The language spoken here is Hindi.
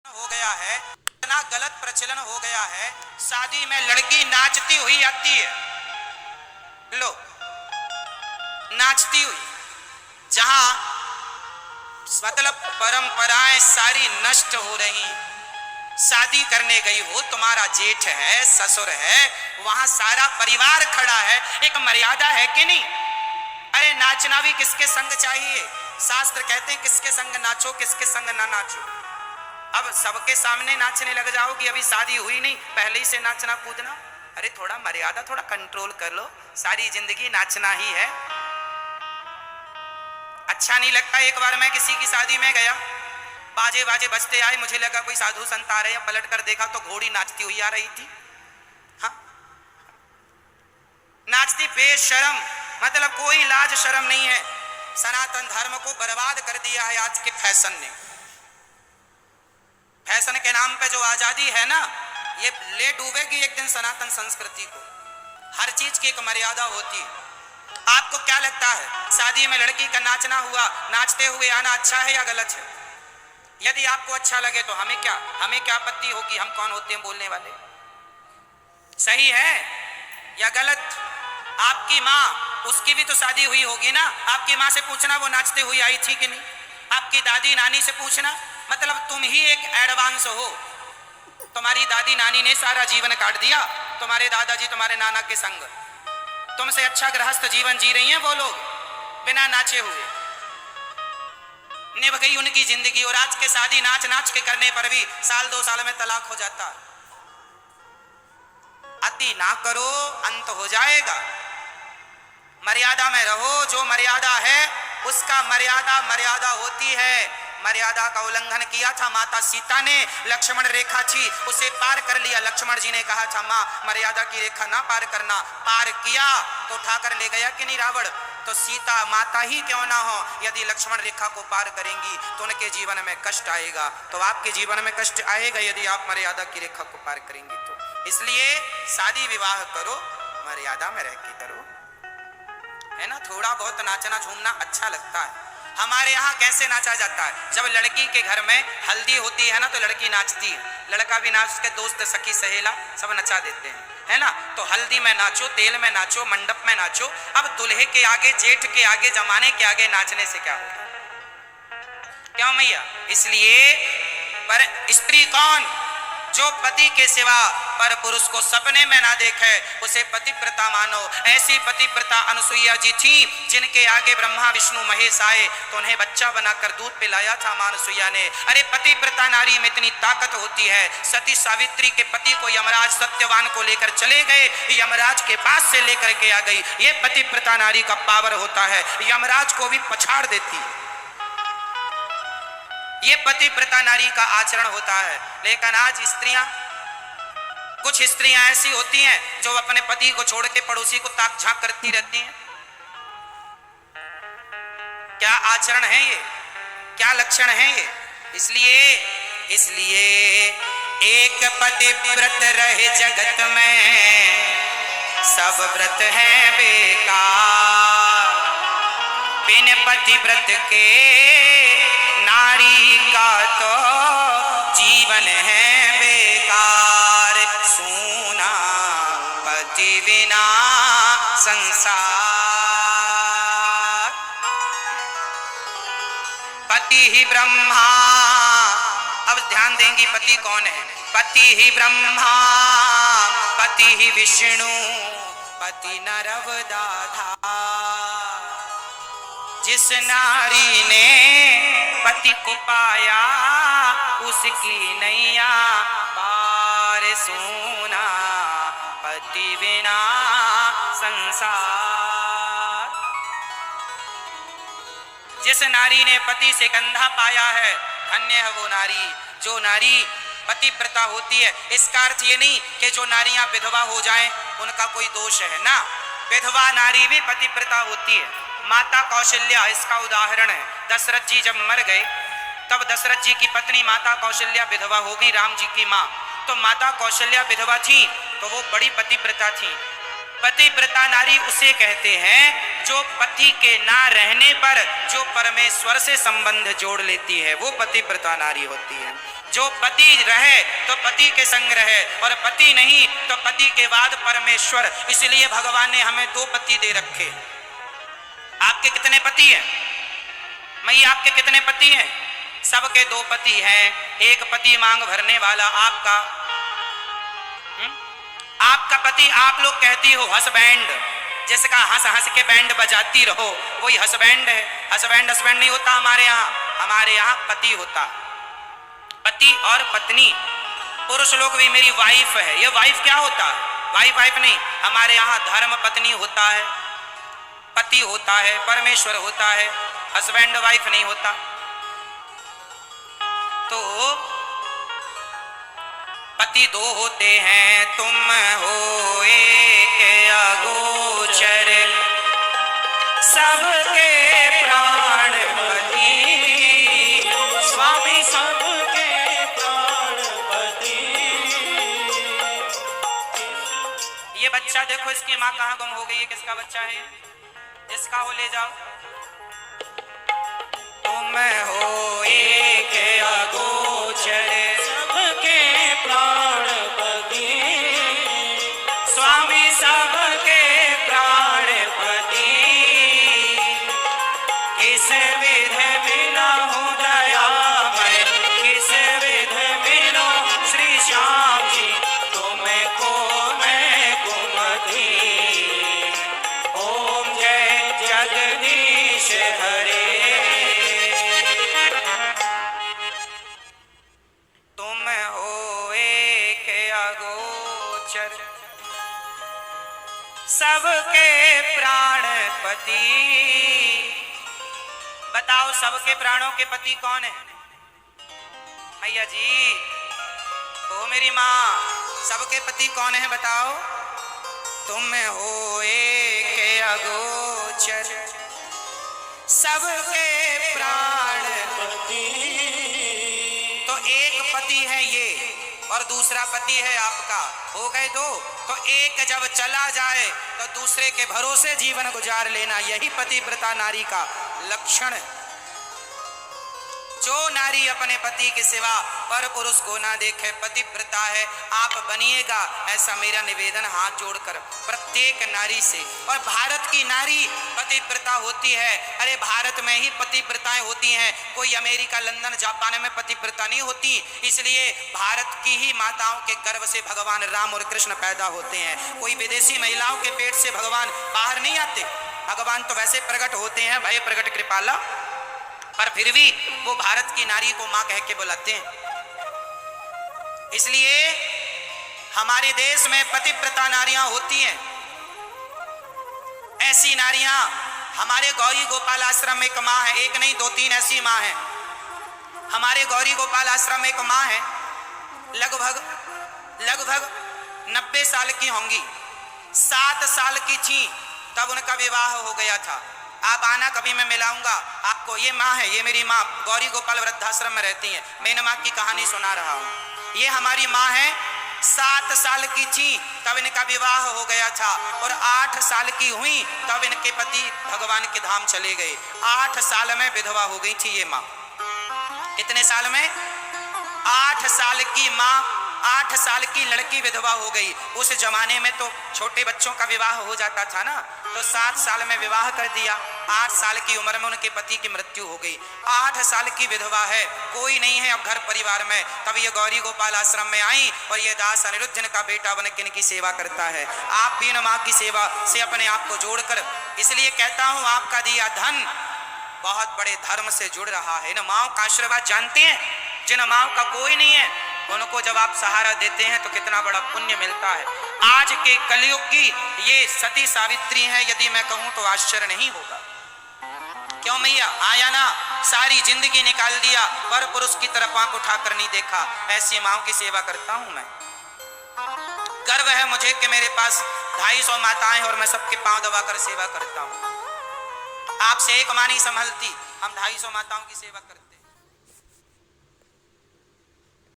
हो गया है, इतना गलत प्रचलन हो गया है। शादी में लड़की नाचती हुई आती है, लो नाचती हुई, जहां मतलब परंपराएं सारी नष्ट हो रही। शादी करने गई हो, तुम्हारा जेठ है, ससुर है, वहां सारा परिवार खड़ा है, एक मर्यादा है कि नहीं? अरे नाचना भी किसके संग चाहिए? शास्त्र कहते हैं किसके संग नाचो, किसके संग ना नाचो। अब सबके सामने नाचने लग जाओगी, अभी शादी हुई नहीं, पहले ही से नाचना कूदना। अरे थोड़ा मर्यादा, थोड़ा कंट्रोल कर लो। सारी जिंदगी नाचना ही है। अच्छा नहीं लगता। एक बार मैं किसी की शादी में गया, बाजे बाजे बजते आए, मुझे लगा कोई साधु संत आ रहे हैं, पलट कर देखा तो घोड़ी नाचती हुई आ रही थी। हाँ, नाचती बेशरम, मतलब कोई लाज शर्म नहीं है। सनातन धर्म को बर्बाद कर दिया है आज के फैशन ने। फैशन के नाम पे जो आजादी है ना, ये ले डूबेगी एक दिन सनातन संस्कृति को। हर चीज की एक मर्यादा होती है। आपको क्या लगता है, शादी में लड़की का नाचना हुआ, नाचते हुए आना अच्छा है या गलत है? यदि आपको अच्छा लगे तो हमें क्या आपत्ति होगी? हम कौन होते हैं बोलने वाले? सही है या गलत? आपकी माँ, उसकी भी तो शादी हुई होगी ना। आपकी माँ से पूछना वो नाचते हुई आई थी कि नहीं। आपकी दादी नानी से पूछना, मतलब तुम ही एक एडवांस हो। तुम्हारी दादी नानी ने सारा जीवन काट दिया तुम्हारे दादाजी तुम्हारे नाना के संग। तुमसे अच्छा गृहस्थ जीवन जी रही हैं वो लोग, बिना नाचे हुए। निभ गई उनकी जिंदगी। और आज के शादी नाच नाच के करने पर भी साल 2 साल में तलाक हो जाता। अति ना करो, अंत हो जाएगा। मर्यादा में रहो। जो मर्यादा है उसका मर्यादा होती है। मर्यादा का उल्लंघन किया था माता सीता ने। लक्ष्मण रेखा थी, उसे पार कर लिया। लक्ष्मण जी ने कहा था, मां मर्यादा की रेखा ना पार करना। पार किया तो उठाकर ले गया कि नहीं रावण। तो सीता माता ही क्यों ना हो, यदि लक्ष्मण रेखा को पार करेंगी तो उनके जीवन में कष्ट आएगा। तो आपके जीवन में कष्ट आएगा यदि आप मर्यादा की रेखा को पार करेंगे तो। इसलिए शादी विवाह करो, मर्यादा में रह के करो, है ना। थोड़ा बहुत नाचना झूमना अच्छा लगता है। हमारे यहाँ कैसे नाचा जाता है? जब लड़की के घर में हल्दी होती है ना, तो लड़की नाचती है, लड़का भी नाच, उसके दोस्त सखी सहेला सब नचा देते हैं, है ना। तो हल्दी में नाचो, तेल में नाचो, मंडप में नाचो। अब दूल्हे के आगे, जेठ के आगे, जमाने के आगे नाचने से क्या होगा? क्यों मैया? इसलिए पर स्त्री कौन? जो पति के सिवा पर पुरुष को सपने में ना देखे, उसे पतिव्रता मानो। ऐसी पतिव्रता अनुसुईया जी थी, जिनके आगे ब्रह्मा विष्णु महेश आए तो उन्हें बच्चा बनाकर दूध पिलाया था मां अनुसुईया ने। अरे पतिव्रता नारी में इतनी ताकत होती है। सती सावित्री के पति को यमराज सत्यवान को लेकर चले गए, यमराज के पास से लेकर के आ गई। ये पतिव्रता नारी का पावर होता है, यमराज को भी पछाड़ देती है। ये पतिव्रता नारी का आचरण होता है। लेकिन आज स्त्रियां, कुछ स्त्रियां ऐसी होती हैं जो अपने पति को छोड़ के पड़ोसी को ताक झांक करती रहती हैं। क्या आचरण है ये? क्या लक्षण है ये? इसलिए एक पतिव्रत रहे जगत में, सब व्रत है बेकार। बिन पतिव्रत के नारी का तो जीवन है बेकार। सूना पति बिना संसार। पति ही ब्रह्मा। अब ध्यान देंगी पति कौन है? पति ही ब्रह्मा, पति ही विष्णु, पति नरवदाधा। जिस नारी ने पति को पाया, उसकी नैया पार। सोना पति बिना संसार। जिस नारी ने पति से कंधा पाया है, धन्य है वो नारी। जो नारी पतिव्रता होती है, इसका अर्थ ये नहीं कि जो नारियां विधवा हो जाएं उनका कोई दोष है ना। विधवा नारी भी पतिव्रता होती है। माता कौशल्या इसका उदाहरण है। दशरथ जी जब मर गए, तब दशरथ जी की पत्नी माता कौशल्या विधवा हो गई, राम जी की माँ। तो माता कौशल्या विधवा थी तो वो बड़ी पतिव्रता थी। पतिव्रता नारी उसे कहते हैं जो पति के ना रहने पर जो परमेश्वर से संबंध जोड़ लेती है वो पतिव्रता नारी होती है। जो पति रहे तो पति के संग रहे और पति नहीं तो पति के बाद परमेश्वर। इसलिए भगवान ने हमें 2 पति दे रखे। आपके कितने पति हैं? मैया आपके कितने पति हैं? सबके 2 पति हैं। एक पति मांग भरने वाला आपका। आपका पति आप लोग कहती हो हस्बैंड, जिसका हंस हंस के बैंड बजाती रहो वही हस्बैंड है। हस्बैंड हस्बैंड नहीं होता हमारे यहाँ। हमारे यहाँ पति होता। पति और पत्नी। पुरुष लोग भी मेरी वाइफ है, ये वाइफ क्या होता है? वाइफ वाइफ नहीं। हमारे यहाँ धर्म पत्नी होता है, पति होता है, परमेश्वर होता है, हस्बैंड वाइफ नहीं होता। तो पति 2 होते हैं, तुम हो एक अगोचर, सबके प्राण पति, स्वामी सबके प्राण पति। ये बच्चा देखो, इसकी माँ कहाँ गुम हो गई है? किसका बच्चा है? जिसका हो ले जाओ। तुम हो एक अगोचर, सबके प्राण पति, स्वामी सबके प्राण पति। किस विध बिना हो दयामय, किस विध बिना श्री श्याम जी, तुमको मैं कुमति। ओम जय जगदीश हरे। सबके प्राण पति। बताओ सबके प्राणों के पति कौन है? मैया जी, ओ मेरी माँ, सबके पति कौन है बताओ? तुम हो एक अगोचर, सबके प्राण पति। तो एक पति है ये और दूसरा पति है आपका, हो गए 2। तो एक जब चला जाए तो दूसरे के भरोसे जीवन गुजार लेना, यही पतिव्रता नारी का लक्षण है। जो नारी अपने पति के सिवा पर पुरुष को ना देखे पतिव्रता है। आप बनिएगा, ऐसा मेरा निवेदन हाथ जोड़कर प्रत्येक नारी से। और भारत की नारी पतिव्रता होती है। अरे भारत में ही पतिव्रताएं होती हैं, कोई अमेरिका, लंदन, जापान में पतिव्रता नहीं होती। इसलिए भारत की ही माताओं के गर्भ से भगवान राम और कृष्ण पैदा होते हैं। कोई विदेशी महिलाओं के पेट से भगवान बाहर नहीं आते। भगवान तो वैसे प्रकट होते हैं, भय प्रकट कृपाला, पर फिर भी वो भारत की नारी को मां कह के बुलाते हैं। इसलिए हमारे देश में पतिव्रता नारियां होती हैं। ऐसी नारियां हमारे गौरी गोपाल आश्रम में एक मां है, एक नहीं 2-3 ऐसी मां है। हमारे गौरी गोपाल आश्रम में एक मां है, लगभग 90 साल की होंगी। 7 साल की थी तब उनका विवाह हो गया था। आप आना, कभी मैं मिलाऊंगा आपको। ये माँ है, ये मेरी माँ गौरी गोपाल वृद्धाश्रम में रहती है। मैं इन माँ की कहानी सुना रहा हूँ। ये हमारी माँ है। 7 साल की थी तब इनका विवाह हो गया था और 8 साल की हुई तब इनके पति भगवान के धाम चले गए। 8 साल में विधवा हो गई थी ये माँ। कितने साल में? 8 साल की माँ, 8 साल की लड़की विधवा हो गई। उस जमाने में तो छोटे बच्चों का विवाह हो जाता था ना, तो 7 साल में विवाह कर दिया। 8 साल की उम्र में उनके पति की मृत्यु हो गई। 8 साल की विधवा है, कोई नहीं है अब घर परिवार में। तब ये गौरी गोपाल आश्रम में आई और ये दास अनिरुद्ध जिनका बेटा बन के इनकी सेवा करता है। आप भी न माँ की सेवा से अपने आप को जोड़कर, इसलिए कहता हूँ आपका दिया धन बहुत बड़े धर्म से जुड़ रहा है। इन माओ का आशीर्वाद जानते हैं? जिन माओ का कोई नहीं है उनको जब आप सहारा देते हैं तो कितना बड़ा पुण्य मिलता है। आज के कलयुग की ये सती सावित्री है, यदि मैं कहूं तो आश्चर्य नहीं होगा। क्यों मैया? आया ना, सारी जिंदगी निकाल दिया पर पुरुष की तरफ आंख उठाकर नहीं देखा। ऐसी माओं की सेवा करता हूं मैं। गर्व है मुझे कि मेरे पास 250 माताएं और मैं सबके पांव दबाकर सेवा करता हूं। आपसे एक मां नहीं संभलती, हम 250 माताओं की सेवा करते हैं।